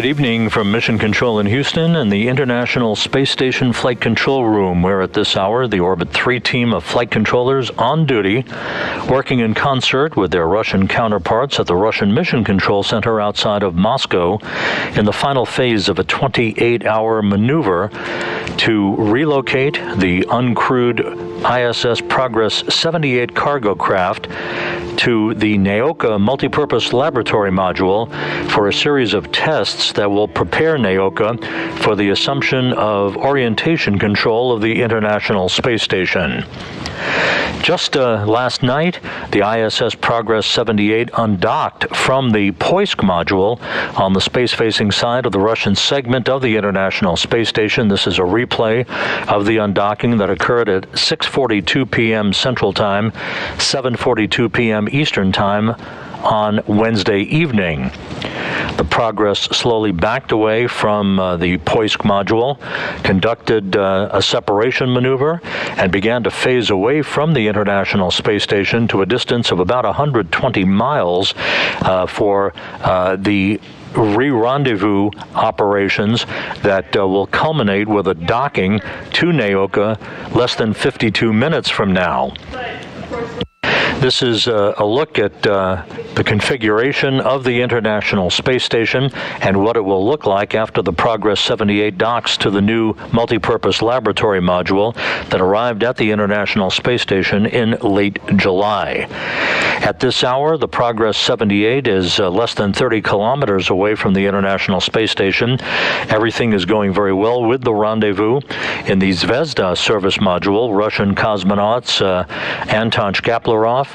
evening from Mission Control in Houston and the International Space Station Flight Control Room, where at this hour the Orbit 3 team of flight controllers on duty, working in concert with their Russian counterparts at the Russian Mission Control Center outside of Moscow in the final phase of a 28-hour maneuver to relocate the uncrewed ISS Progress 78 cargo craft to the Nauka Multipurpose Laboratory Module for a series of tests that will prepare Nauka for the assumption of orientation control of the International Space Station. Just last night, the ISS Progress 78 undocked from the Poisk module on the space-facing side of the Russian segment of the International Space Station. This is a replay of the undocking that occurred at 6:42 p.m. Central Time, 7:42 p.m. Eastern Time on Wednesday evening. The Progress slowly backed away from the Poisk module, conducted a separation maneuver, and began to phase away from the International Space Station to a distance of about 120 miles for the re-rendezvous operations that will culminate with a docking to Nauka less than 52 minutes from now. This is a look at the configuration of the International Space Station and what it will look like after the Progress 78 docks to the new multipurpose laboratory module that arrived at the International Space Station in late July. At this hour, the Progress 78 is less than 30 kilometers away from the International Space Station. Everything is going very well with the rendezvous. In the Zvezda service module, Russian cosmonauts Anton Shkaplerov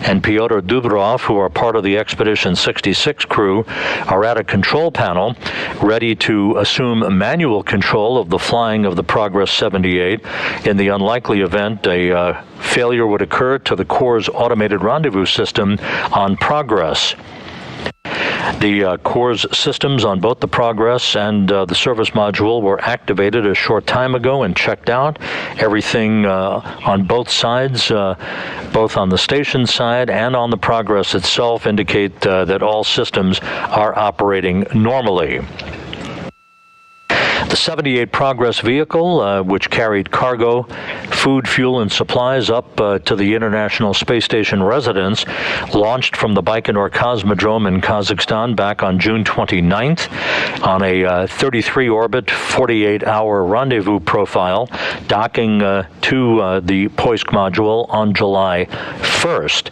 and Pyotr Dubrov, who are part of the Expedition 66 crew, are at a control panel ready to assume manual control of the flying of the Progress 78 in the unlikely event a failure would occur to the Corps' automated rendezvous system on Progress. The Corps' systems on both the Progress and the service module were activated a short time ago and checked out. Everything on both sides, both on the station side and on the Progress itself, indicate that all systems are operating normally. The 78 Progress vehicle, which carried cargo, food, fuel, and supplies up to the International Space Station residence, launched from the Baikonur Cosmodrome in Kazakhstan back on June 29th on a 33-orbit, 48-hour rendezvous profile, docking to the Poisk module on July 1st.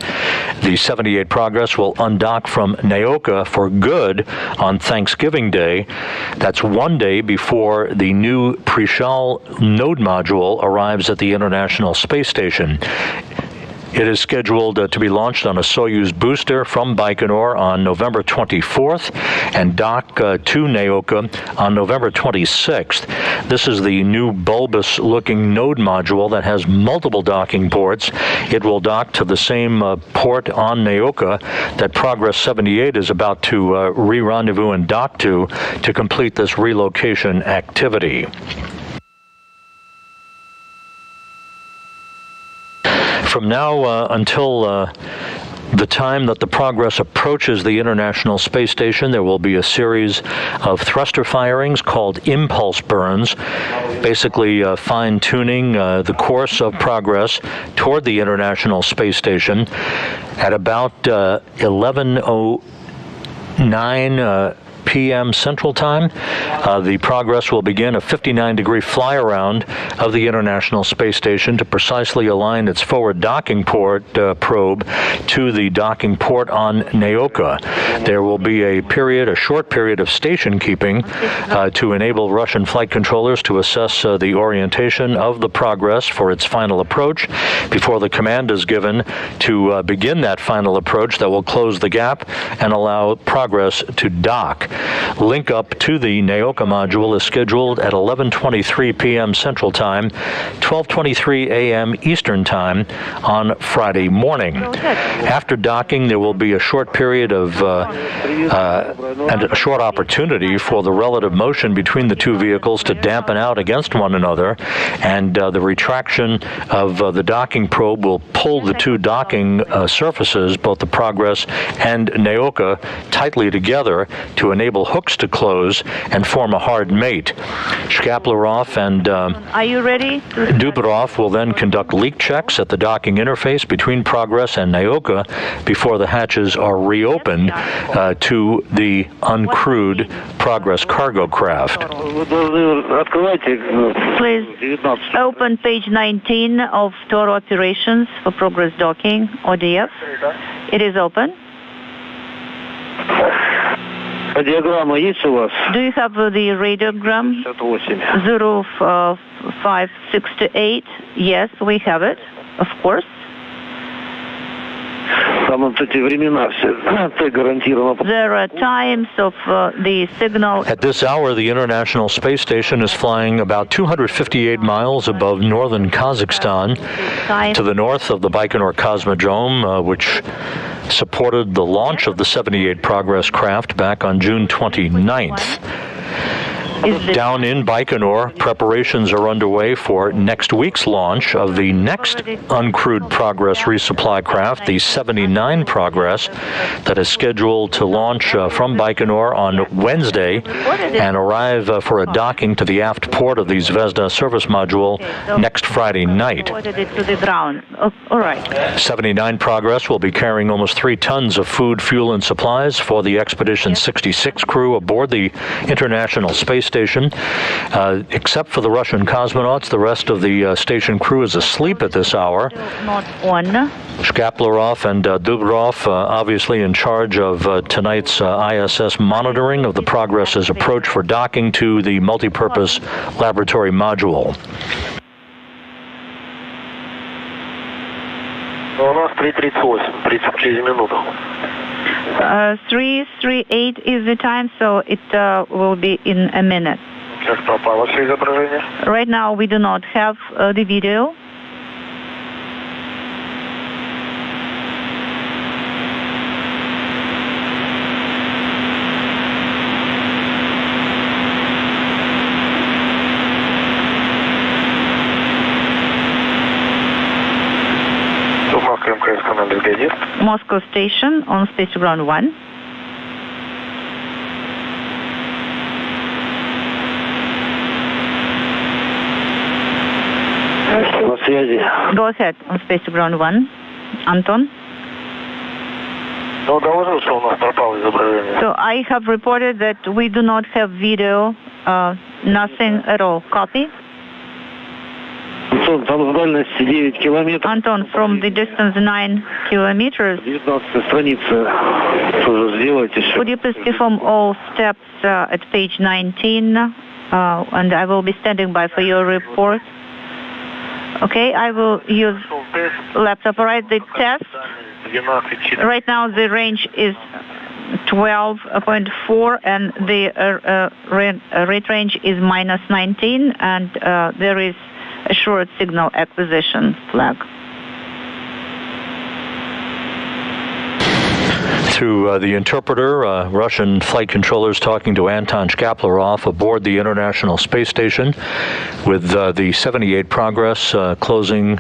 The 78 Progress will undock from Nauka for good on Thanksgiving Day. That's one day before the new Prichal node module arrives at the International Space Station. It is scheduled to be launched on a Soyuz booster from Baikonur on November 24th and dock to Nauka on November 26th. This is the new bulbous-looking node module that has multiple docking ports. It will dock to the same port on Nauka that Progress 78 is about to re-rendezvous and dock to complete this relocation activity. From now until the time that the Progress approaches the International Space Station, there will be a series of thruster firings called impulse burns, basically fine-tuning the course of Progress toward the International Space Station. At about 11:09 p.m. Central Time, the Progress will begin a 59-degree fly-around of the International Space Station to precisely align its forward docking port probe to the docking port on Nauka. There will be a short period of station keeping to enable Russian flight controllers to assess the orientation of the Progress for its final approach before the command is given to begin that final approach that will close the gap and allow Progress to dock. Link up to the Nauka module is scheduled at 11:23 p.m. Central Time, 12:23 a.m. Eastern Time on Friday morning. After docking, there will be a short period of and a short opportunity for the relative motion between the two vehicles to dampen out against one another, and the retraction of the docking probe will pull the two docking surfaces, both the Progress and Nauka, tightly together to enable enable hooks to close and form a hard mate. Shkaplerov and Are you ready? Dubrov will then conduct leak checks at the docking interface between Progress and Nauka before the hatches are reopened to the uncrewed Progress cargo craft. Please open page 19 of Tour Operations for Progress Docking, ODF. It is open. Do you have the radiogram? 0568. Yes, we have it, of course. There are times of the signal. At this hour, the International Space Station is flying about 258 miles above northern Kazakhstan to the north of the Baikonur Cosmodrome, which supported the launch of the 78 Progress craft back on June 29th. Down in Baikonur, preparations are underway for next week's launch of the next uncrewed Progress resupply craft, the 79 Progress, that is scheduled to launch from Baikonur on Wednesday and arrive for a docking to the aft port of the Zvezda service module next Friday night. All right. 79 Progress will be carrying almost 3 tons of food, fuel, and supplies for the Expedition 66 crew aboard the International Space Station. Except for the Russian cosmonauts, the rest of the station crew is asleep at this hour. Shkaplerov and Dubrov obviously in charge of tonight's ISS monitoring of the Progress's approach for docking to the multipurpose laboratory module. 338 is the time, so it will be in a minute. Right now we do not have the video. Moscow Station on Space Ground 1. Go ahead on Space Ground 1. Anton? So I have reported that we do not have video, nothing at all. Copy? Anton, from the distance 9 kilometers, could you please perform all steps at page 19, and I will be standing by for your report. Okay, I will use laptop. All right, the test. Right now the range is 12.4 and the rate range is minus 19, and there is a short signal acquisition flag. Through the interpreter, Russian flight controllers talking to Anton Shkaplerov aboard the International Space Station, with the 78 Progress closing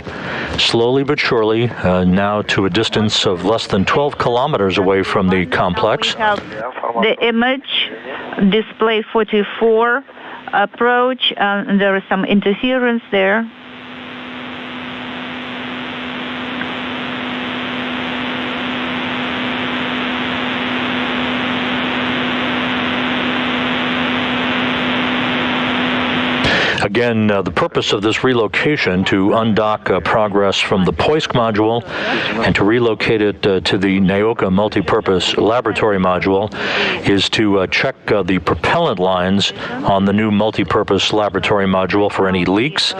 slowly but surely, now to a distance of less than 12 kilometers away from the complex. We have the image, display 44, approach, and there is some interference there. Again, the purpose of this relocation to undock Progress from the Poisk module and to relocate it to the Nauka multipurpose laboratory module is to check the propellant lines on the new multipurpose laboratory module for any leaks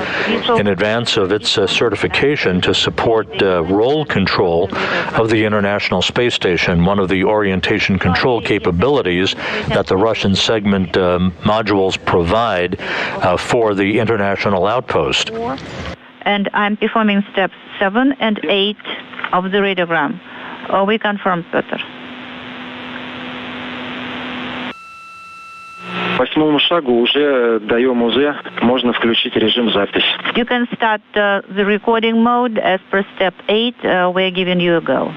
in advance of its certification to support roll control of the International Space Station, one of the orientation control capabilities that the Russian segment modules provide for the international outpost. And I'm performing steps 7 and 8 of the radiogram. We confirm, Peter. Восьмому шагу уже даем УЗ, можно включить режим запись. You can start the recording mode as per step 8. We're giving you a go.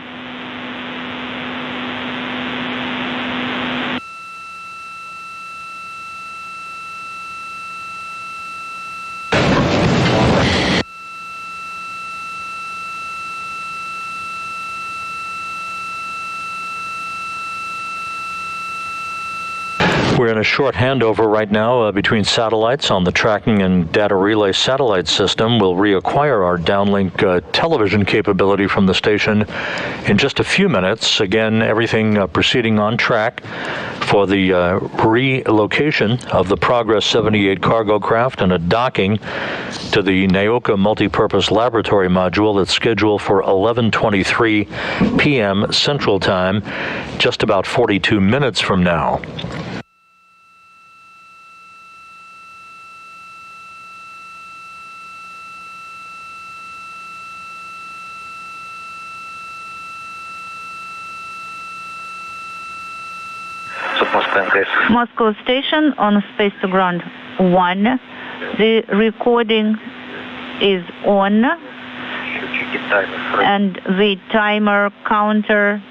we're in a short handover right now between satellites on the tracking and data relay satellite system. We'll reacquire our downlink television capability from the station in just a few minutes. Again, everything proceeding on track for the relocation of the Progress 78 cargo craft and a docking to the Nauka multipurpose laboratory module that's scheduled for 11:23 p.m. Central Time, just about 42 minutes from now. Moscow station on space to ground 1. The recording is on, and the timer counter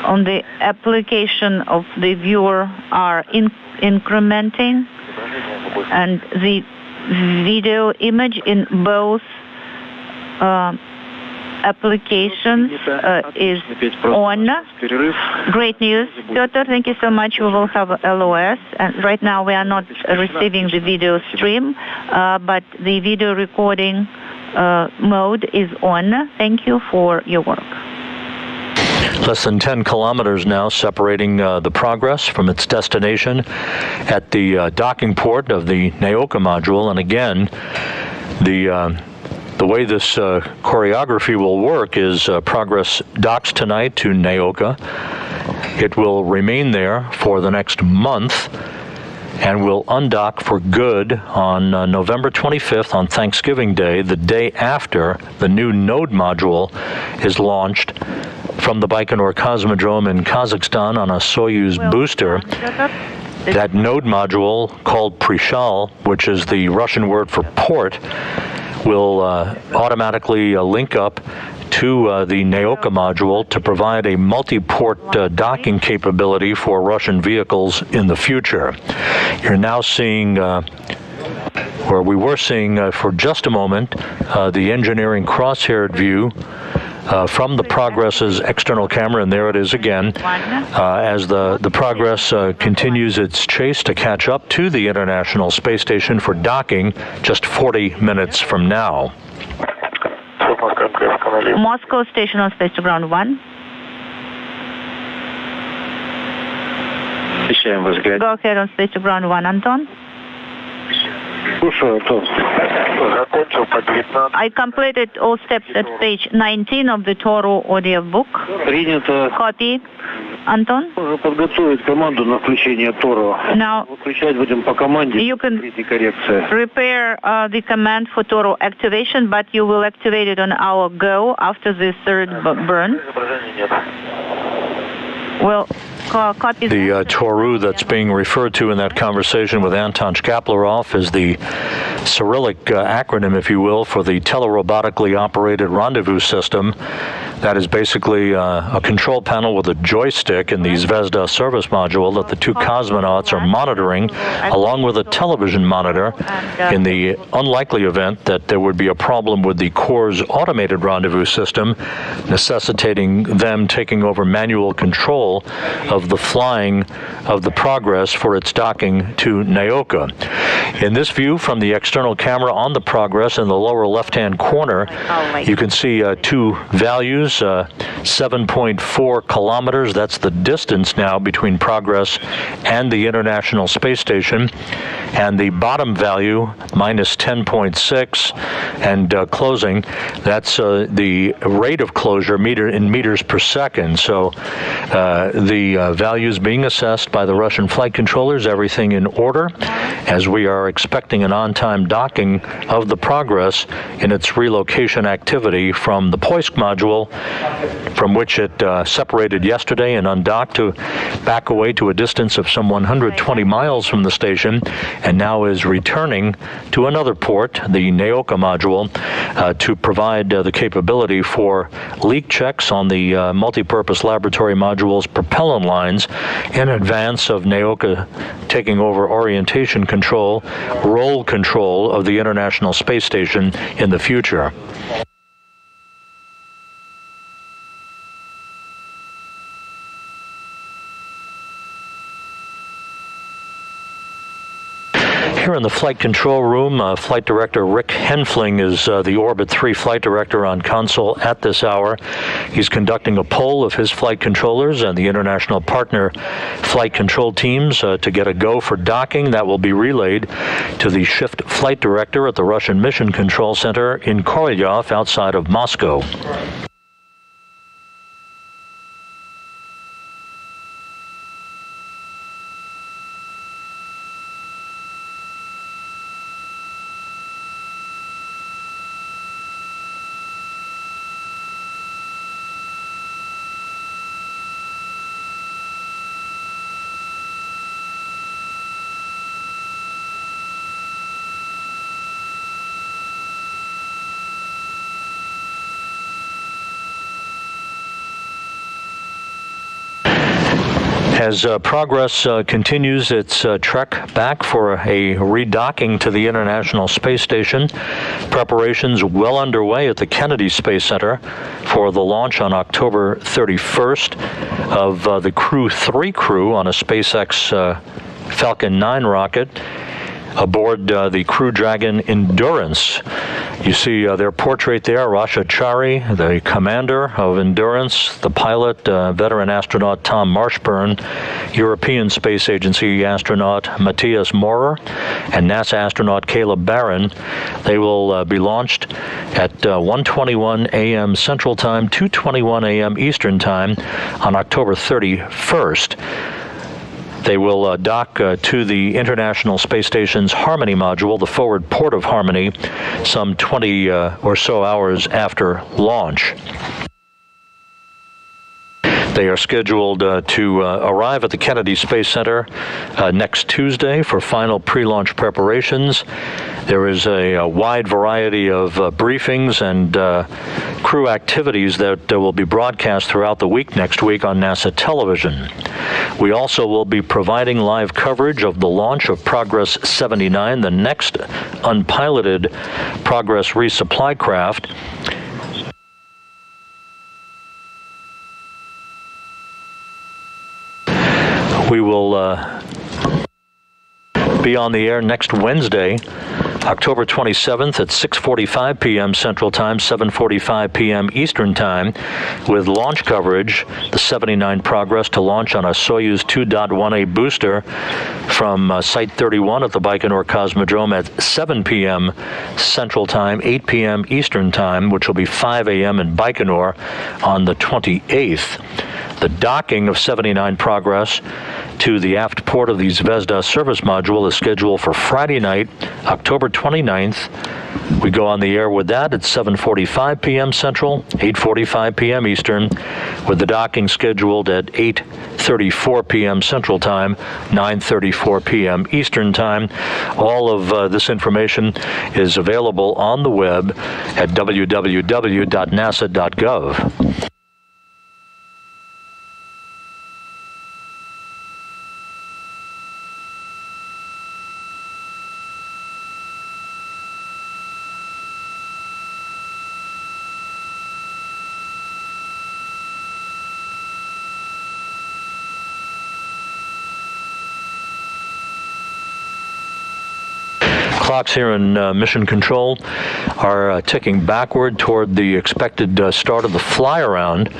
on the application of the viewer are incrementing, and the video image in both applications is on. Great news, Piotr. Thank you so much. We will have LOS, and right now we are not receiving the video stream, but the video recording mode is on. Thank you for your work. Less than 10 kilometers now separating the Progress from its destination at the docking port of the Nauka module. And again, the way this choreography will work is Progress docks tonight to Nauka. It will remain there for the next month and will undock for good on November 25th on Thanksgiving Day, the day after the new node module is launched from the Baikonur Cosmodrome in Kazakhstan on a Soyuz booster. That node module, called Prichal, which is the Russian word for port, will automatically link up to the Nauka module to provide a multi-port docking capability for Russian vehicles in the future. You're now seeing, or we were seeing for just a moment, the engineering cross-haired view from the Progress's external camera, and there it is again, as the Progress continues its chase to catch up to the International Space Station for docking just 40 minutes from now. Moscow station on space to ground 1. Go ahead on space to ground 1, Anton. I completed all steps at page 19 of the Toro audio book. Copy. Anton? Now, you can prepare the command for Toro activation, but you will activate it on our go after the third burn. Well, copy. The Toru that's being referred to in that conversation with Anton Shkaplerov is the Cyrillic acronym, if you will, for the telerobotically operated Rendezvous system. That is basically a control panel with a joystick in the Zvezda service module that the two cosmonauts are monitoring, along with a television monitor, in the unlikely event that there would be a problem with the Core's automated rendezvous system, necessitating them taking over manual control of the flying of the Progress for its docking to Nauka. In this view from the external camera on the Progress in the lower left-hand corner, you can see two values, 7.4 kilometers. That's the distance now between Progress and the International Space Station. And the bottom value, minus 10.6, and closing, that's the rate of closure in meters per second. So the values being assessed by the Russian flight controllers, everything in order, as we are expecting an on-time docking of the Progress in its relocation activity from the Poisk module, from which it separated yesterday and undocked to back away to a distance of some 120 miles from the station, and now is returning to another port, the Nauka module, to provide the capability for leak checks on the multipurpose laboratory module's propellant lines in advance of Nauka taking over orientation control, roll control of the International Space Station in the future. in the flight control room, Flight Director Rick Henfling is the Orbit 3 flight director on console at this hour. He's conducting a poll of his flight controllers and the international partner flight control teams to get a go for docking. That will be relayed to the shift flight director at the Russian Mission Control Center in Korolyov outside of Moscow. As Progress continues its trek back for a redocking to the International Space Station, preparations well underway at the Kennedy Space Center for the launch on October 31st of the Crew 3 crew on a SpaceX Falcon 9 rocket aboard the Crew Dragon Endurance. You see their portrait there, Rasha Chari, the commander of Endurance, the pilot, veteran astronaut Tom Marshburn, European Space Agency astronaut Matthias Maurer, and NASA astronaut Caleb Barron. They will be launched at 1:21 a.m. Central Time, 2:21 a.m. Eastern Time on October 31st. They will dock to the International Space Station's Harmony module, the forward port of Harmony, some 20 or so hours after launch. They are scheduled to arrive at the Kennedy Space Center next Tuesday for final pre-launch preparations. There is a wide variety of briefings and crew activities that will be broadcast throughout the week next week on NASA television. We also will be providing live coverage of the launch of Progress 79, the next unpiloted Progress resupply craft. We will be on the air next Wednesday, October 27th at 6:45 p.m. Central Time, 7:45 p.m. Eastern Time, with launch coverage, the 79 Progress to launch on a Soyuz 2.1A booster from Site 31 at the Baikonur Cosmodrome at 7 p.m. Central Time, 8 p.m. Eastern Time, which will be 5 a.m. in Baikonur on the 28th. The docking of 79 Progress to the aft port of the Zvezda service module is scheduled for Friday night, October 29th. We go on the air with that at 7:45 p.m. Central, 8:45 p.m. Eastern, with the docking scheduled at 8:34 p.m. Central Time, 9:34 p.m. Eastern Time. All of this information is available on the web at www.nasa.gov. Clocks here in Mission Control are ticking backward toward the expected start of the fly-around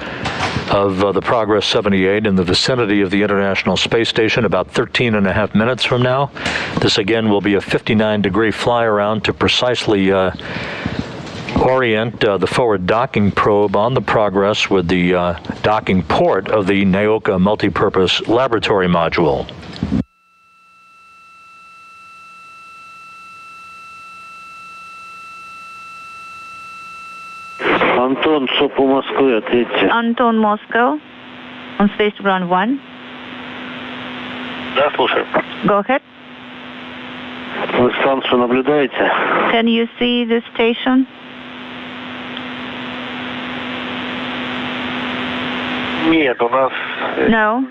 of the Progress 78 in the vicinity of the International Space Station about 13 and a half minutes from now. This again will be a 59-degree fly-around to precisely orient the forward docking probe on the Progress with the docking port of the Nauka multipurpose laboratory module. Антон, что по Москве, ответьте. Anton, Moscow, on Space Ground 1. Да, слушаю. Go ahead. Вы станцию наблюдаете? Can you see the station? Нет, у нас... No.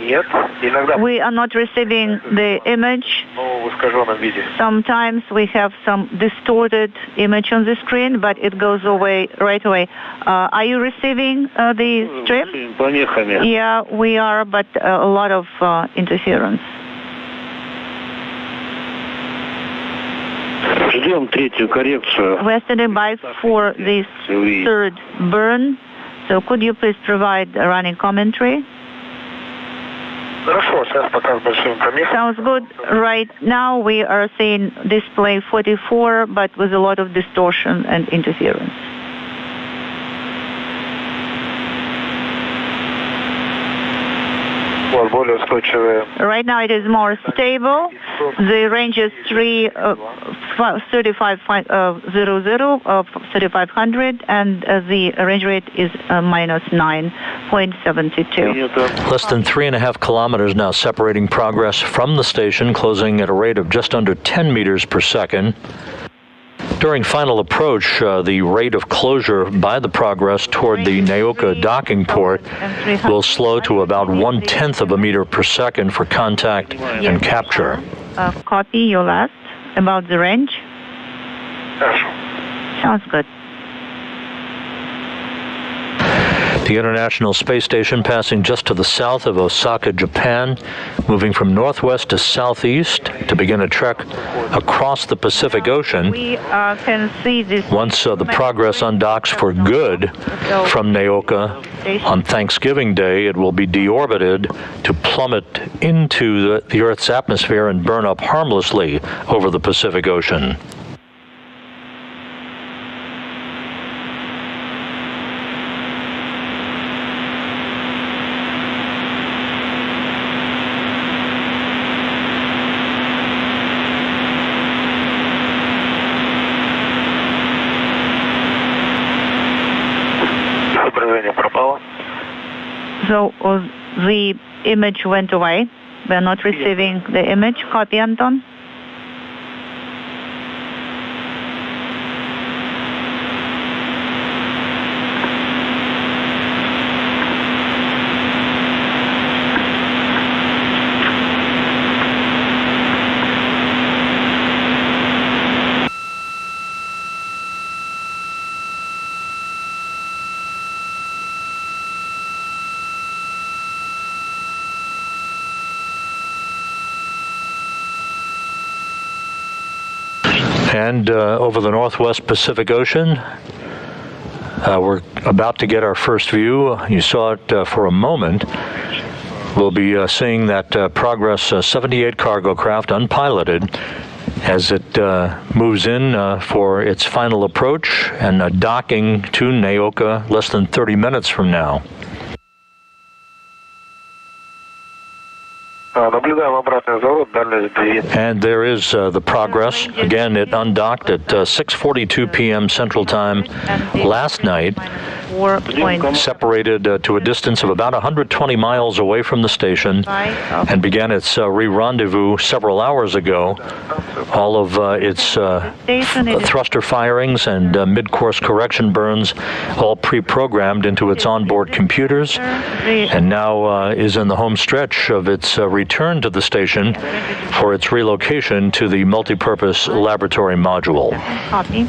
Нет, иногда... We are not receiving the image. В искаженном виде. Sometimes we have some distorted image on the screen, but it goes away right away. Are you receiving the stream? Помехами. Yeah, we are, but a lot of interference. Ждем третью коррекцию. We're standing by for this third burn. So could you please provide a running commentary? Хорошо, сейчас пока с большим помехом. Sounds good. Right now we are seeing display 44, but with a lot of distortion and interference. Вот, более устойчивые. Right now it is more stable. The range is 3500, and the range rate is minus 9.72. Less than 3.5 kilometers now separating Progress from the station, closing at a rate of just under 10 meters per second. During final approach, the rate of closure by the Progress toward the Nauka docking port will slow to about 1/10 of a meter per second for contact and capture. Copy your last about the range. Хорошо. Sounds good. The International Space Station passing just to the south of Osaka, Japan, moving from northwest to southeast to begin a trek across the Pacific Ocean. We can see this. Once the Progress undocks for good from Nauka on Thanksgiving Day, it will be deorbited to plummet into the Earth's atmosphere and burn up harmlessly over the Pacific Ocean. So the image went away. We're not receiving the image. Copy, Anton. And over the northwest Pacific Ocean, we're about to get our first view. You saw it for a moment. We'll be seeing that Progress 78 cargo craft unpiloted as it moves in for its final approach and docking to Nauka less than 30 minutes from now. And there is the Progress. Again, it undocked at 6:42 p.m. Central Time last night, separated to a distance of about 120 miles away from the station, and began its re-rendezvous several hours ago. All of its thruster firings and mid-course correction burns all pre-programmed into its onboard computers, and now is in the home stretch of its return to the station for its relocation to the multipurpose laboratory module. Copy.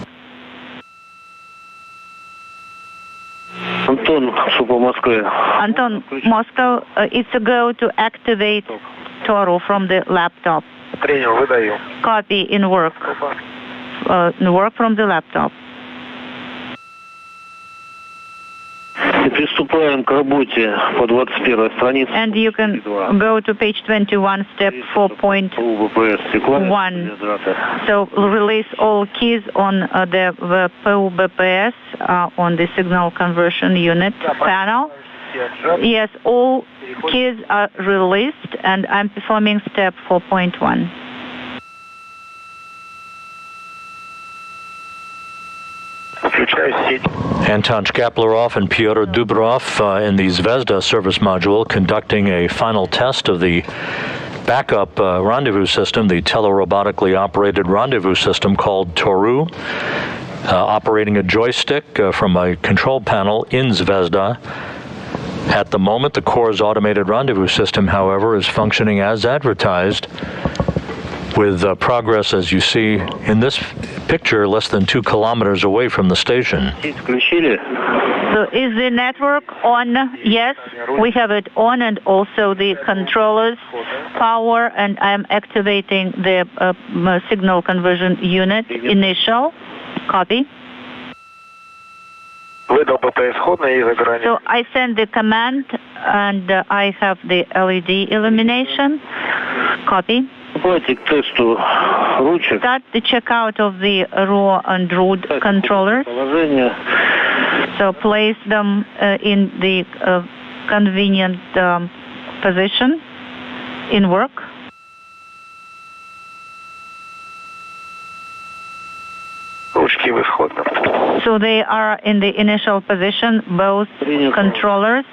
Anton, Moscow, it's a go to activate Toru from the laptop. Copy in work. Work from the laptop. And you can go to page 21, step 4.1. So release all keys on the POBPS on the signal conversion unit panel. Yes, all keys are released, and I'm performing step 4.1. Anton Shkaplerov and Pyotr Dubrov in the Zvezda service module conducting a final test of the backup rendezvous system, the telerobotically operated rendezvous system called Toru, operating a joystick from a control panel in Zvezda. At the moment, the Core's automated rendezvous system, however, is functioning as advertised. with progress, as you see in this picture, less than 2 kilometers away from the station. So is the network on? Yes, we have it on, and also the controllers power, and I'm activating the signal conversion unit initial. Copy. So I send the command, and I have the LED illumination. Copy. Start the checkout of the raw and root controllers. So place them in the convenient position in work. So they are in the initial position, both controllers,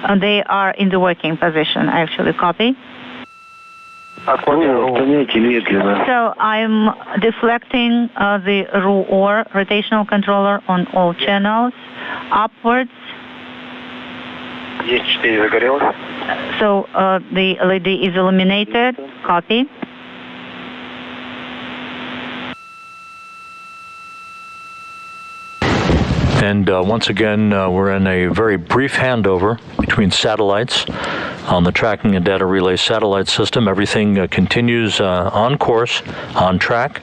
and they are in the working position, actually. Copy. So I'm deflecting the ROR, rotational controller, on all channels, upwards. So the LED is illuminated. Copy. And once again, we're in a very brief handover between satellites on the tracking and data relay satellite system. Everything continues on course, on track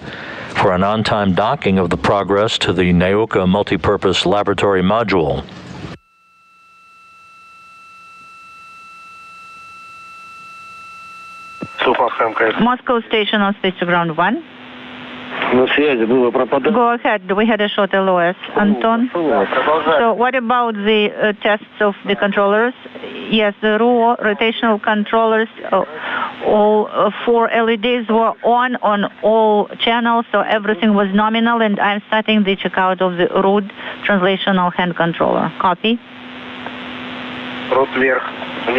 for an on-time docking of the Progress to the Nauka Multipurpose Laboratory Module. Moscow station on space to ground 1. Go ahead. We had a short LOS, Anton. So what about the tests of the controllers? Yes, the raw rotational controllers, all 4 LEDs were on all channels, so everything was nominal, and I'm starting the checkout of the root translational hand controller. Copy.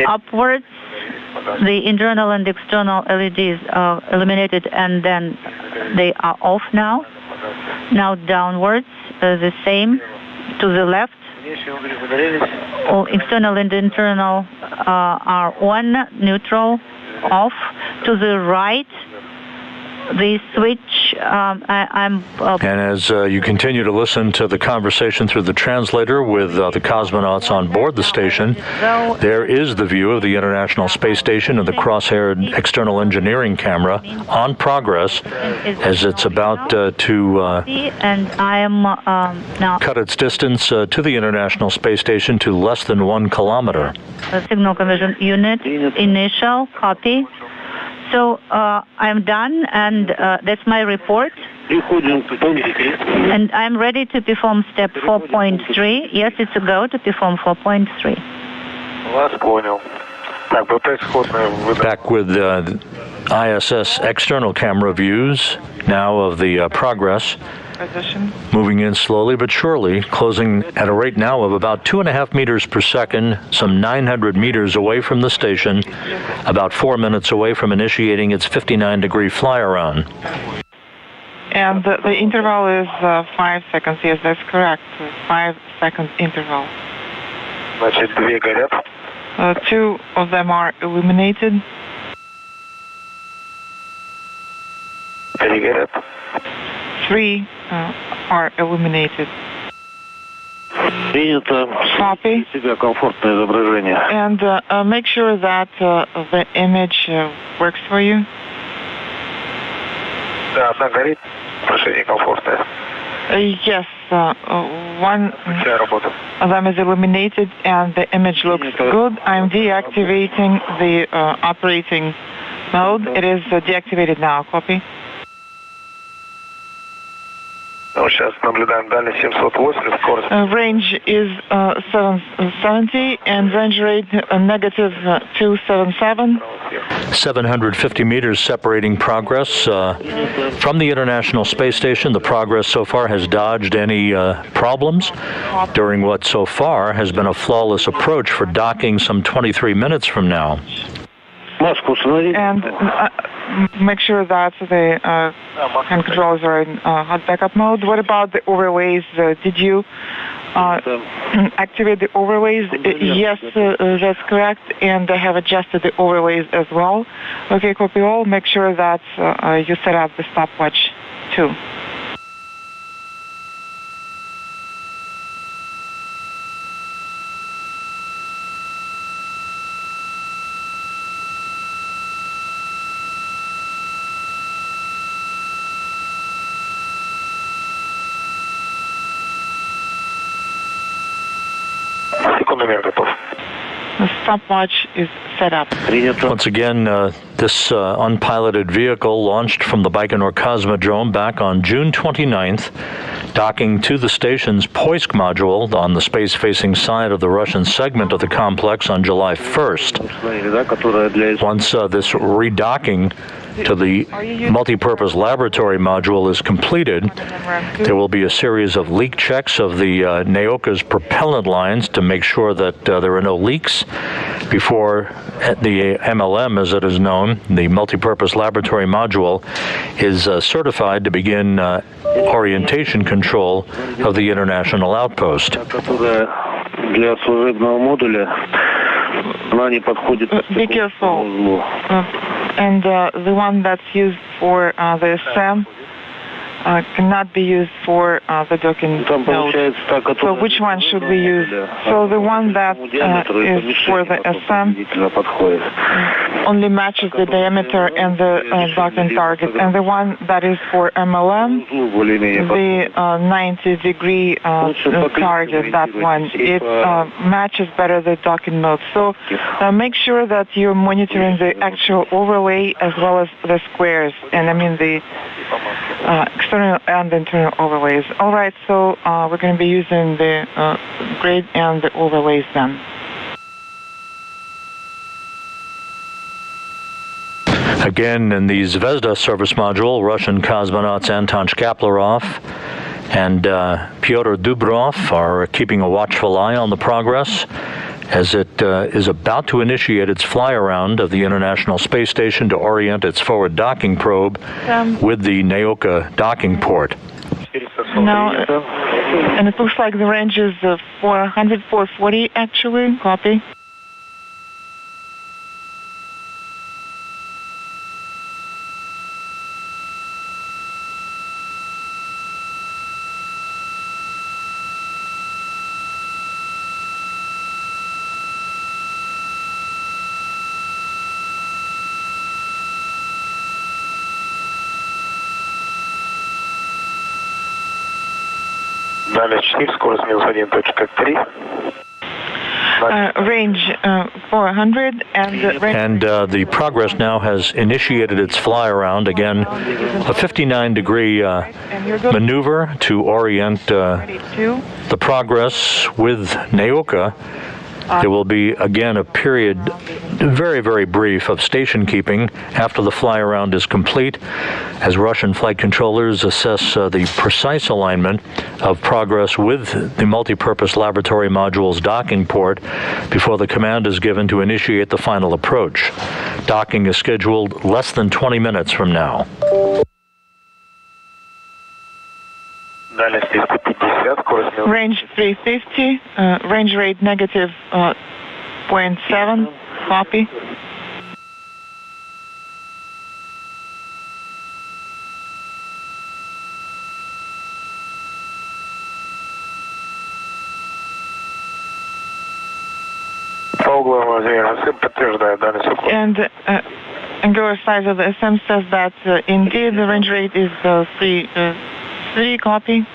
Upwards. The internal and external LEDs are illuminated, and then they are off now. Now downwards, the same to the left. All external and internal are on, neutral, off. To the right, the switch, I'm... And as you continue to listen to the conversation through the translator with the cosmonauts on board the station, there is the view of the International Space Station and the cross-haired external engineering camera on Progress as it's about to and I am now cut its distance to the International Space Station to less than 1 kilometer. Signal conversion unit, initial, copy. So I'm done, and that's my report. And I'm ready to perform step 4.3. Yes, it's a go to perform 4.3. Back with ISS external camera views now of the Progress. Moving in slowly but surely, closing at a rate now of about 2.5 meters per second, some 900 meters away from the station, about 4 minutes away from initiating its 59-degree fly-around. And the interval is 5 seconds. Yes, that's correct. 5-second interval. 2 of them are illuminated. 3 are illuminated. Copy. And make sure that the image works for you. Yes, one of them is illuminated and the image looks good. I'm deactivating the operating mode. It is deactivated now. Copy. Range is 770 and range rate negative 277. 750 meters separating Progress from the International Space Station. The Progress so far has dodged any problems during what so far has been a flawless approach for docking some 23 minutes from now. And make sure that the hand controls are in hot backup mode. What about the overlays? Did you activate the overlays? Yes, that's correct. And I have adjusted the overlays as well. Okay, copy all. Make sure that you set up the stopwatch too. The stopwatch is set up. Once again, this unpiloted vehicle launched from the Baikonur Cosmodrome back on June 29th, docking to the station's Poisk module on the space-facing side of the Russian segment of the complex on July 1st. Once this redocking to the multipurpose laboratory module is completed, there will be a series of leak checks of the Nauka's propellant lines to make sure that there are no leaks before the MLM, as it is known, the multipurpose laboratory module, is certified to begin orientation control of the international outpost. Be careful. And the one that's used for the SM cannot be used for the docking node. So which one should we use? So the one that is for the SM only matches the diameter and the docking target. And the one that is for MLM, the 90-degree target, that one, it matches better the docking node. So make sure that you're monitoring the actual overlay as well as the squares, and I mean the external and internal overlays. All right, so we're going to be using the grid and the overlays then. Again, in the Zvezda service module, Russian cosmonauts Anton Shkaplerov and Pyotr Dubrov are keeping a watchful eye on the progress as it is about to initiate its fly-around of the International Space Station to orient its forward docking probe with the Nauka docking port. No, and it looks like the range is 400, 440 actually. Copy. Range 400 and the Progress now has initiated its fly around again, a 59-degree maneuver to orient the Progress with Nauka. There will be again a period, very, very brief, of station keeping after the fly around is complete, as Russian flight controllers assess the precise alignment of Progress with the multipurpose laboratory module's docking port before the command is given to initiate the final approach. Docking is scheduled less than 20 minutes from now. Range 350, range rate negative 0.7, copy. And angular size of the SM says that indeed the range rate is 3, copy.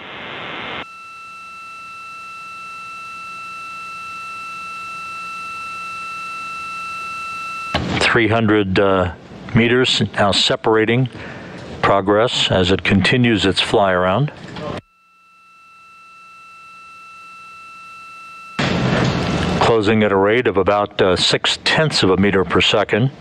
meters now separating Progress as it continues its fly around. Closing at a rate of about 0.6 of a meter per second.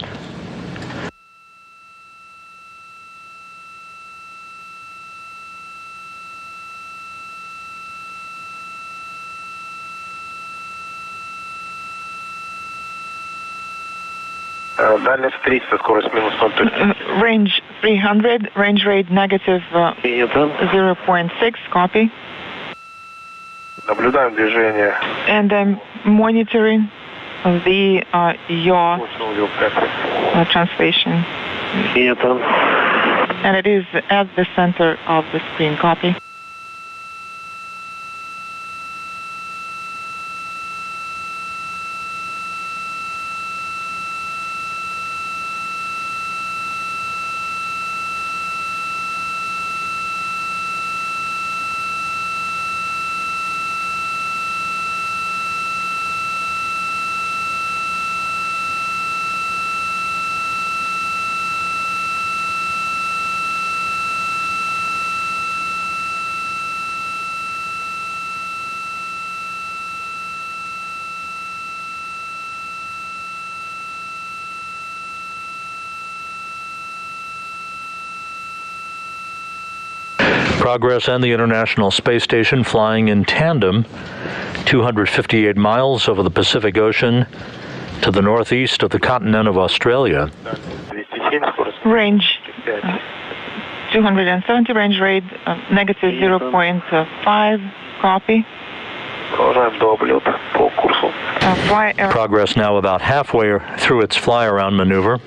Дальность 300, скорость минус 0. Range 300, range rate negative 0.6, copy. Наблюдаем движение. And I'm monitoring the yaw translation. And it is at the center of the screen, copy. Progress and the International Space Station flying in tandem, 258 miles over the Pacific Ocean to the northeast of the continent of Australia. Range 270, range rate negative 0.5, copy. Progress now about halfway through its fly-around maneuver.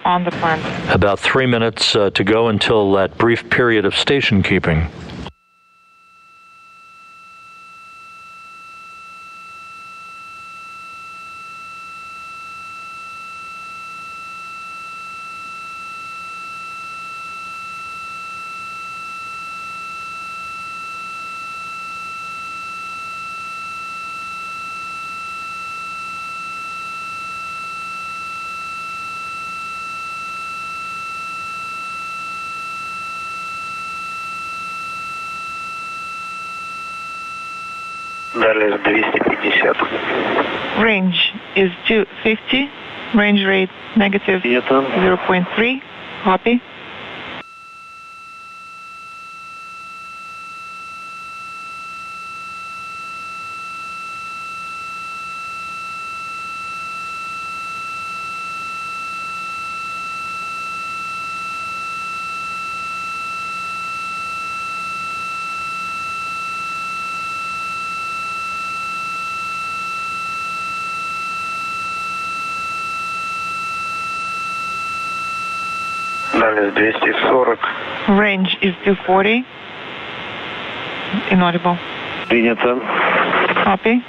On the plan. About 3 minutes to go until that brief period of station keeping. Дальность 250. Range is 250. Range rate negative 0.3. Copy. Дальность 240. Range is 240. Inaudible. Принято. Copy.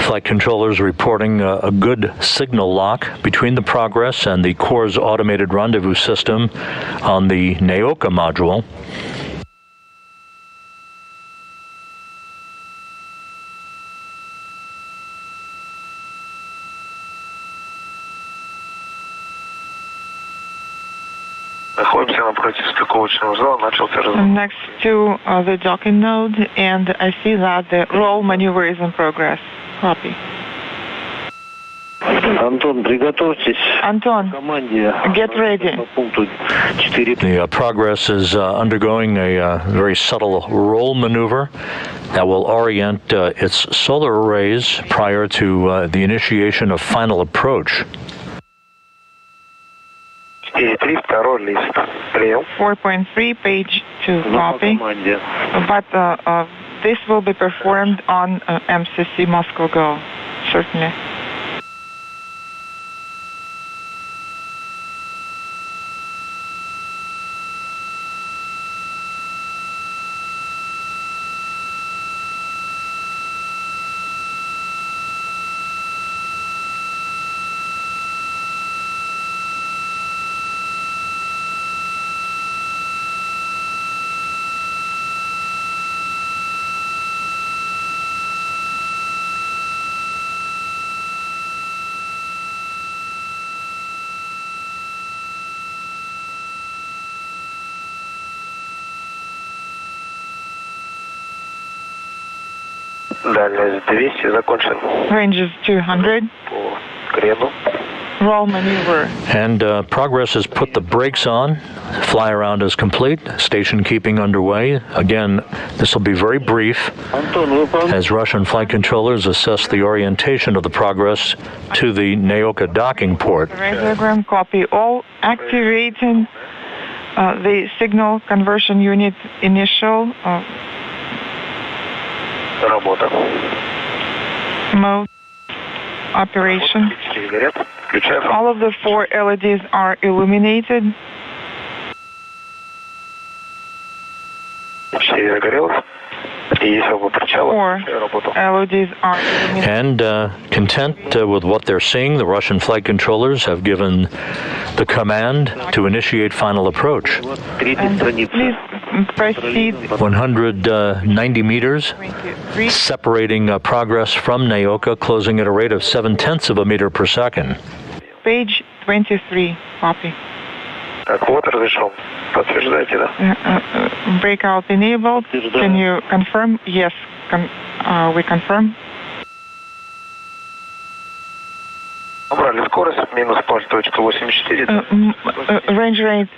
Flight controllers reporting a good signal lock between the Progress and the Core's automated rendezvous system on the Nauka Module. I'm next to the docking node, and I see that the roll maneuver is in progress. Copy. Антон, приготовьтесь. Anton, get ready. The Progress is undergoing a very subtle roll maneuver that will orient its solar arrays prior to the initiation of final approach. 4.3, page 2, copy. But this will be performed on MCC Moscow Go, certainly. Дальность 200, закончен. Range is 200. По крену. Roll maneuver. And progress has put the brakes on. Fly around is complete. Station keeping underway. Again, this will be very brief as Russian flight controllers assess the orientation of the progress to the Nauka docking port. Radiogram, copy all. Activating the signal conversion unit initial mode operation. All of the 4 LEDs are illuminated. 4 LEDs are illuminated. And content with what they're seeing, the Russian flight controllers have given the command to initiate final approach. And please proceed. 190 meters, separating progress from Nauka, closing at a rate of 0.7 of a meter per second. Page 23, copy. Вот разрешен. Подтверждайте, да? Breakout enabled. Can you confirm? Yes, we confirm. Набрали скорость минус 0.84. Range rate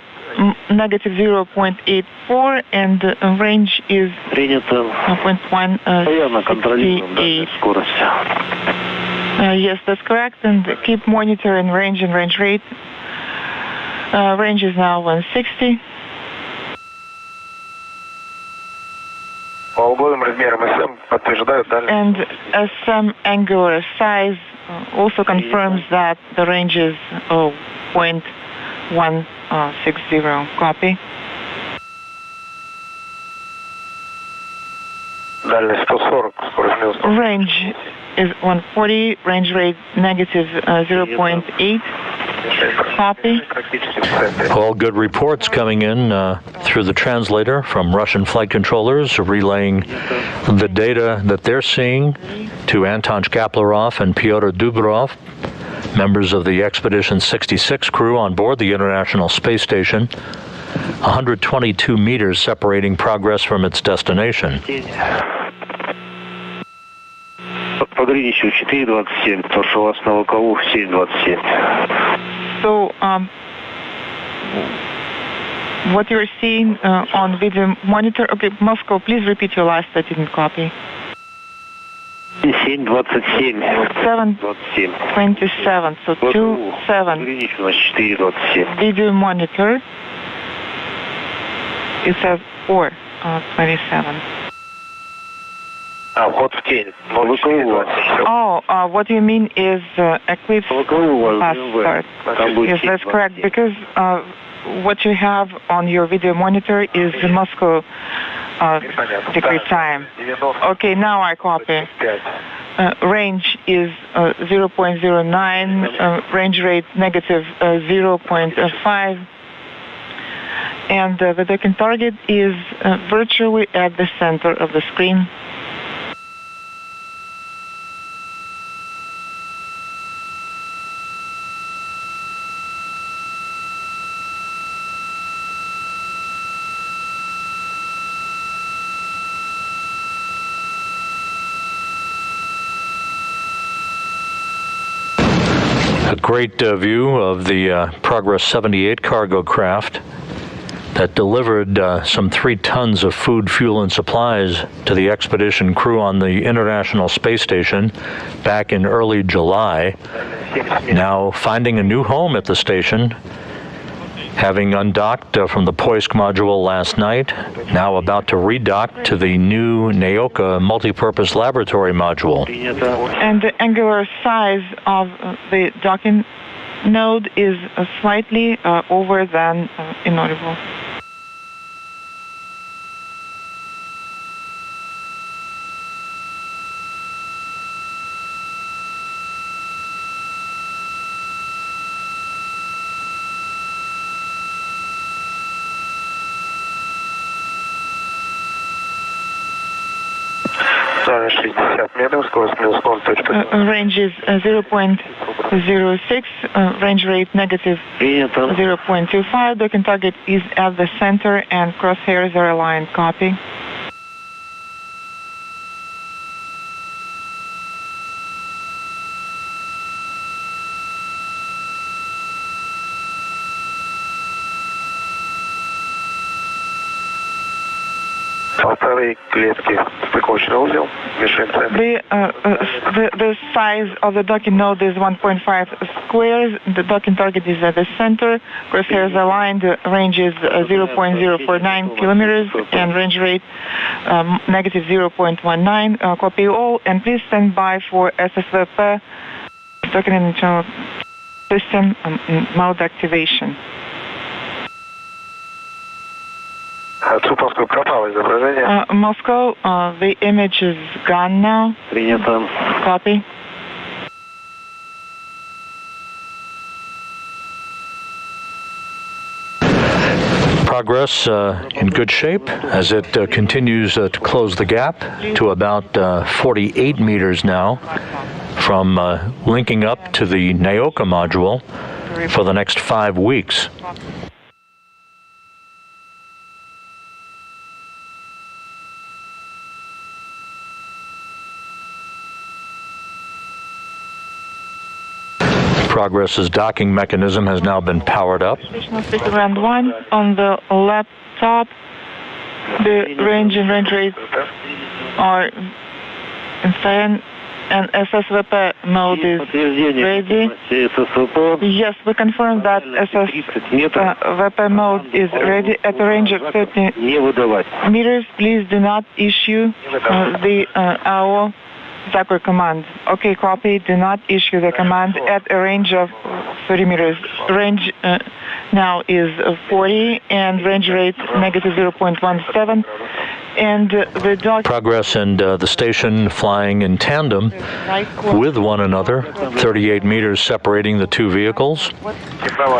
negative 0.84 and range is 0.168. Yes, that's correct. And keep monitoring range and range rate. Range is now 160. And SM angular size also confirms that the range is 0.160. Copy. Range is 140. Range rate negative 0.8. Copy. All good reports coming in through the translator from Russian flight controllers, relaying the data that they're seeing to Anton Shkaplerov and Pyotr Dubrov, members of the Expedition 66 crew on board the International Space Station. 122 meters separating progress from its destination. Пограничью 4.27, потому что у вас на лукову 7.27. So, what you're seeing on video monitor, okay, Moscow, please repeat your last, I didn't copy. 7.27. 7.27, so 2.7. Пограничью, значит, 4.27. Video monitor, it says 4.27. Вход в тень. Oh, what you mean is eclipse fast start. Yes, that's correct, because what you have on your video monitor is the Moscow degree time. Okay, now I copy. Range is 0.09, range rate negative 0.5, and the docking target is virtually at the center of the screen. A great view of the Progress 78 cargo craft that delivered some 3 tons of food, fuel, and supplies to the expedition crew on the International Space Station back in early July. Now finding a new home at the station, having undocked from the Poisk module last night, now about to redock to the new Nauka multipurpose laboratory module. And the angular size of the docking node is slightly over than inaudible. Range is 0.06, range rate negative 0.25. Docking target is at the center and crosshairs are aligned. Copy. полторы клетки стыковочный узел, мишень центр. The size of the docking node is 1.5 squares. The docking target is at the center. Crosshairs aligned. Range is 0.049 kilometers and range rate negative 0.19. Copy all, and please stand by for SSVP docking and internal system mode activation. Московское пропало изображение. Moscow, the image is gone now. Принято. Copy. Progress in good shape as it continues to close the gap to about 48 meters now from linking up to the Nauka Module for the next 5 weeks. Progress's docking mechanism has now been powered up. Round 1 on the laptop. The range and range rates are insane, and SSVP mode is ready. Yes, we confirm that SSVP mode is ready at a range of 30 meters. Please do not issue the AO Zachary command. Okay, copy. Do not issue the command at a range of 30 meters. Range now is 40 and range rate negative 0.17. And the Progress and the station flying in tandem with one another, 38 meters separating the two vehicles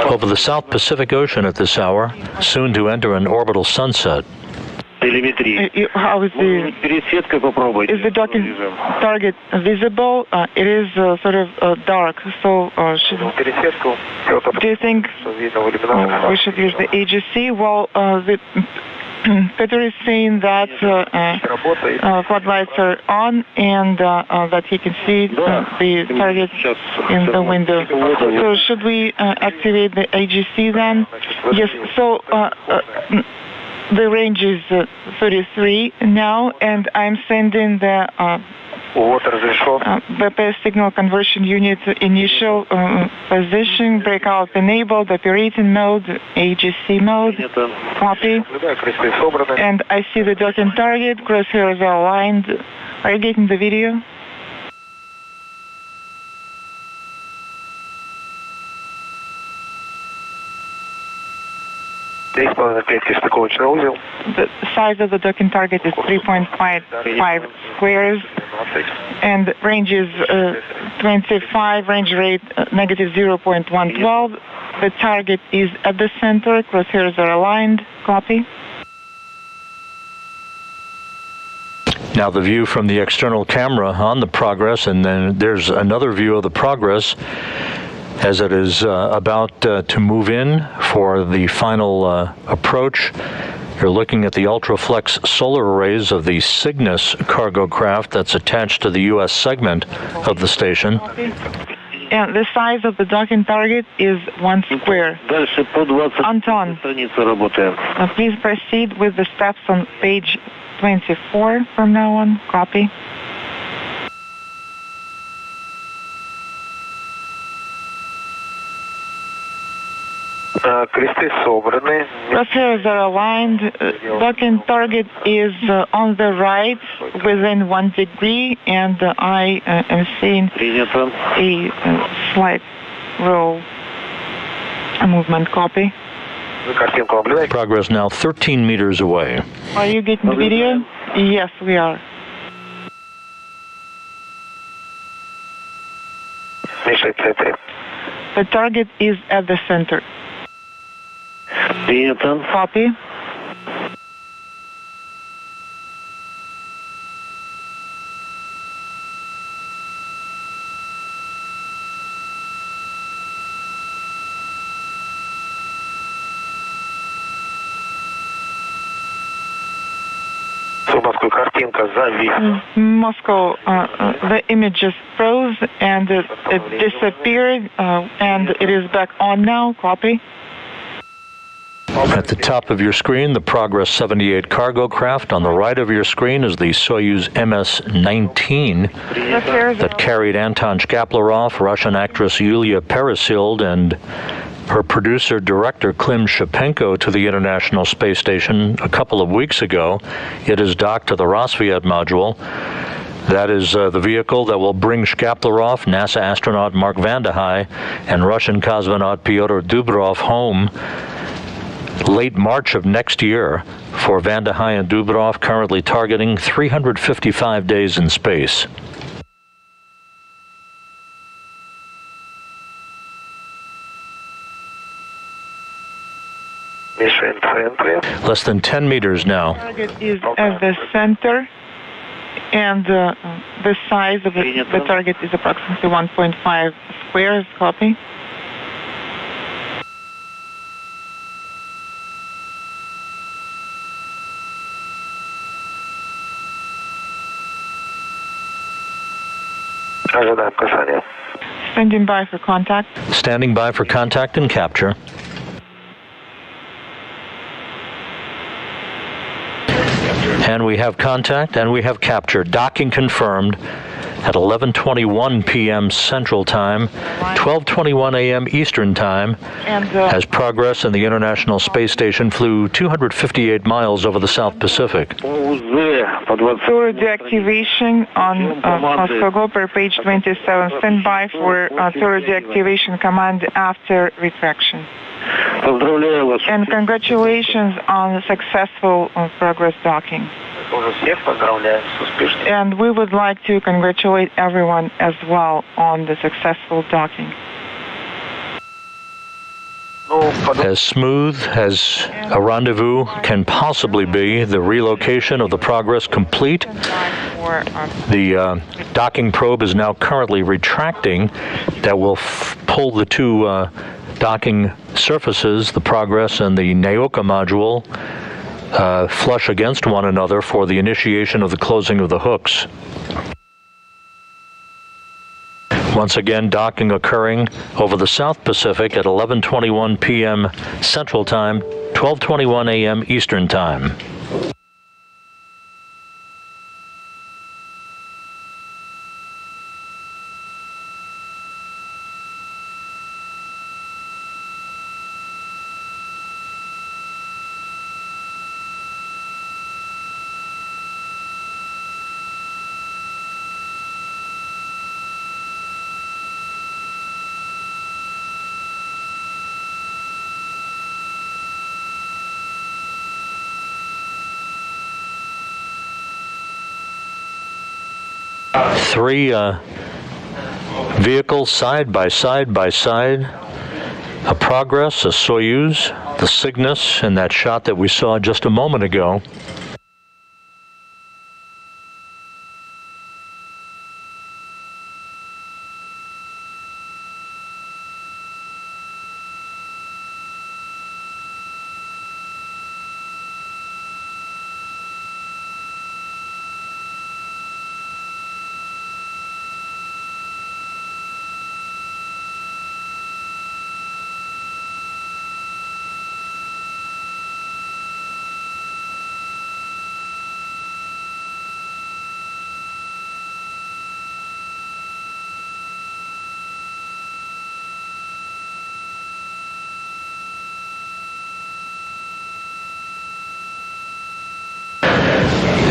over the South Pacific Ocean at this hour, soon to enter an orbital sunset. How is the docking target visible? It is sort of dark, so do you think we should use the AGC? Well, Peter is saying that floodlights are on and that he can see the target in the window. So should we activate the AGC then? Yes, so the range is 33 now, and I'm sending the BP signal conversion unit initial position, breakout enabled, operating mode, AGC mode, copy. And I see the docking target, crosshairs are aligned. Are you getting the video? The size of the docking target is 3.55 squares, and range is 25, range rate negative 0.112. The target is at the center, crosshairs are aligned, copy. Now the view from the external camera on the Progress, and then there's another view of the Progress as it is about to move in for the final approach. You're looking at the Ultraflex solar arrays of the Cygnus cargo craft that's attached to the U.S. segment of the station. And the size of the docking target is 1 square. Anton, please proceed with the steps on page 24 from now on. Copy. Crosshairs are aligned. Docking target is on the right within 1 degree, and I am seeing a slight roll, a movement. Copy. Progress now 13 meters away. Are you getting the video? Yes, we are. The target is at the center. Copy. Moscow, the image just froze and it disappeared, and it is back on now. Copy. At the top of your screen, the Progress 78 cargo craft. On the right of your screen is the Soyuz MS-19 that carried Anton Shkaplerov, Russian actress Yulia Peresild, and her producer-director Klim Shipenko to the International Space Station a couple of weeks ago. It is docked to the Roscosmos module. That is the vehicle that will bring Shkaplerov, NASA astronaut Mark Vande Hei, and Russian cosmonaut Pyotr Dubrov home late March of next year. For Vande Hei and Dubrov, currently targeting 355 days in space. Less than 10 meters now. Target is at the center, and the size of the target is approximately 1.5 squares. Copy. Standing by for contact. Standing by for contact and capture. And we have contact and we have capture. Docking confirmed at 11:21 p.m. Central Time, 12:21 a.m. Eastern Time, as Progress and the International Space Station flew 258 miles over the South Pacific. Solar deactivation on Moscow per page 27. Stand by for solar deactivation command after retraction. And congratulations on the successful Progress docking. And we would like to congratulate everyone as well on the successful docking. As smooth as a rendezvous can possibly be, the relocation of the Progress complete. The docking probe is now currently retracting. That will pull the two docking surfaces, the Progress and the Nauka Module, flush against one another for the initiation of the closing of the hooks. Once again, docking occurring over the South Pacific at 11:21 p.m. Central Time, 12:21 a.m. Eastern Time. Three vehicles side by side by side. A Progress, a Soyuz, the Cygnus, and that shot that we saw just a moment ago.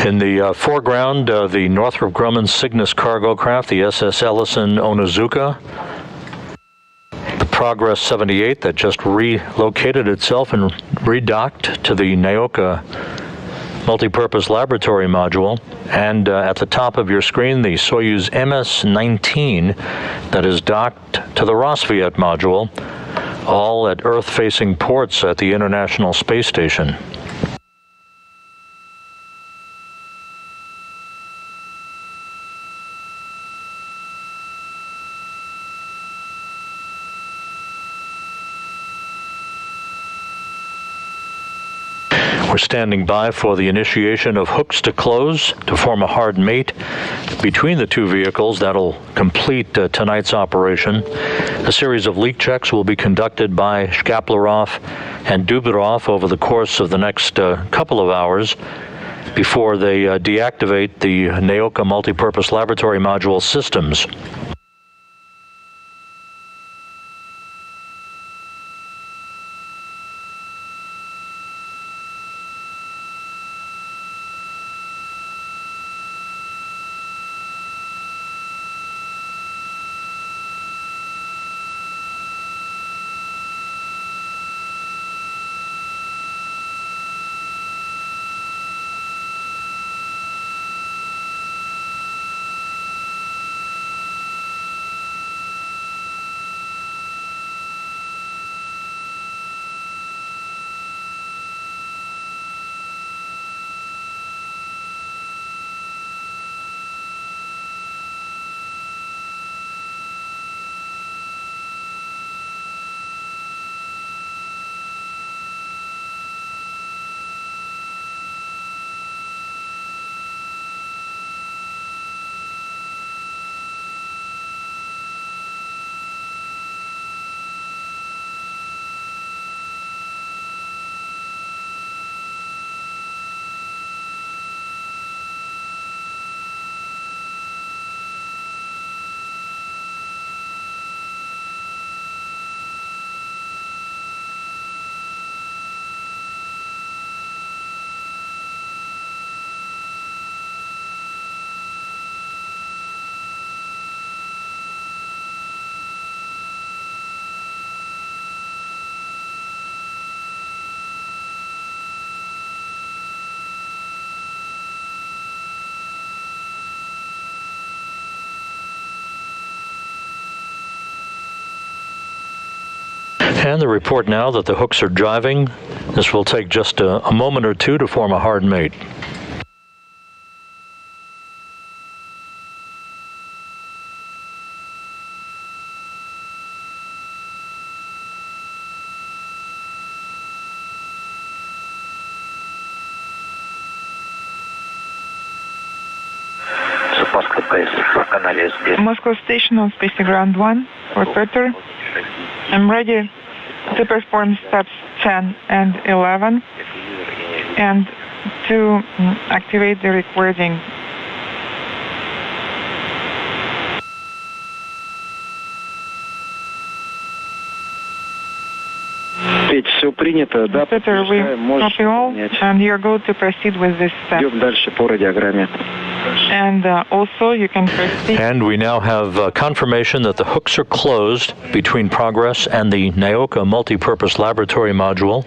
In the foreground, the Northrop Grumman Cygnus cargo craft, the SS Ellison Onizuka. The Progress 78 that just relocated itself and redocked to the Nauka multipurpose laboratory module. And at the top of your screen, the Soyuz MS-19 that is docked to the Roscosmos module, all at Earth-facing ports at the International Space Station. We're standing by for the initiation of hooks to close to form a hard mate. between the two vehicles. That'll complete tonight's operation. A series of leak checks will be conducted by Shkaplerov and Dubirov over the course of the next couple of hours before they deactivate the Nauka multipurpose laboratory module systems. And the report now that the hooks are driving. This will take just a moment or two to form a hard mate. Moscow station on Space Ground 1 for Peter. I'm ready to perform steps 10 and 11 and to activate the recording. Все принято, да? Peter, we copy all, and you're going to proceed with this step. Идем дальше по радиограмме. And also you can proceed. And we now have confirmation that the hooks are closed between Progress and the Nauka multipurpose laboratory module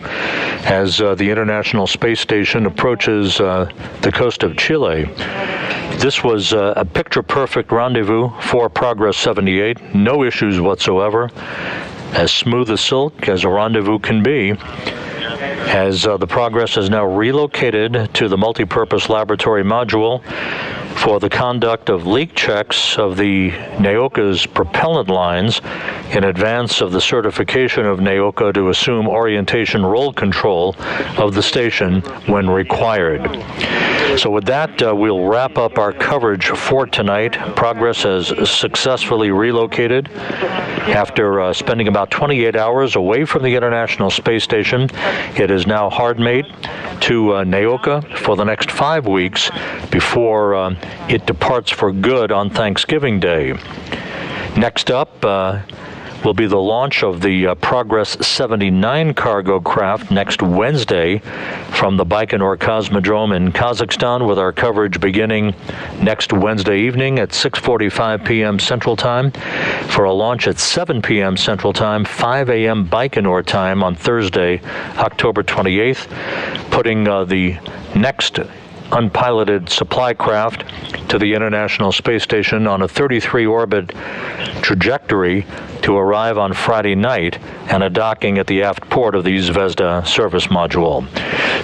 as the International Space Station approaches the coast of Chile. This was a picture-perfect rendezvous for Progress 78. No issues whatsoever. As smooth as silk as a rendezvous can be, as the Progress is now relocated to the multipurpose laboratory module for the conduct of leak checks of the Nauka's propellant lines in advance of the certification of Nauka to assume orientation roll control of the station when required. So with that, we'll wrap up our coverage for tonight. Progress has successfully relocated after spending about 28 hours away from the International Space Station. It is now hard mate to Nauka for the next 5 weeks before it departs for good on Thanksgiving Day. Next up will be the launch of the Progress 79 cargo craft next Wednesday from the Baikonur Cosmodrome in Kazakhstan, with our coverage beginning next Wednesday evening at 6:45 p.m. Central Time for a launch at 7 p.m. Central Time, 5 a.m. Baikonur time on Thursday, October 28th, putting the next unpiloted supply craft to the International Space Station on a 33-orbit trajectory to arrive on Friday night and a docking at the aft port of the Zvezda service module.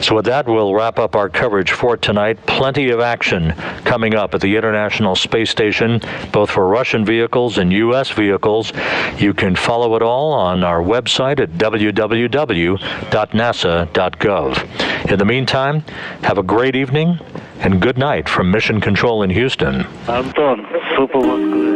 So with that, we'll wrap up our coverage for tonight. Plenty of action coming up at the International Space Station, both for Russian vehicles and U.S. vehicles. You can follow it all on our website at www.nasa.gov. In the meantime, have a great evening and good night from Mission Control in Houston. Антон, super was good.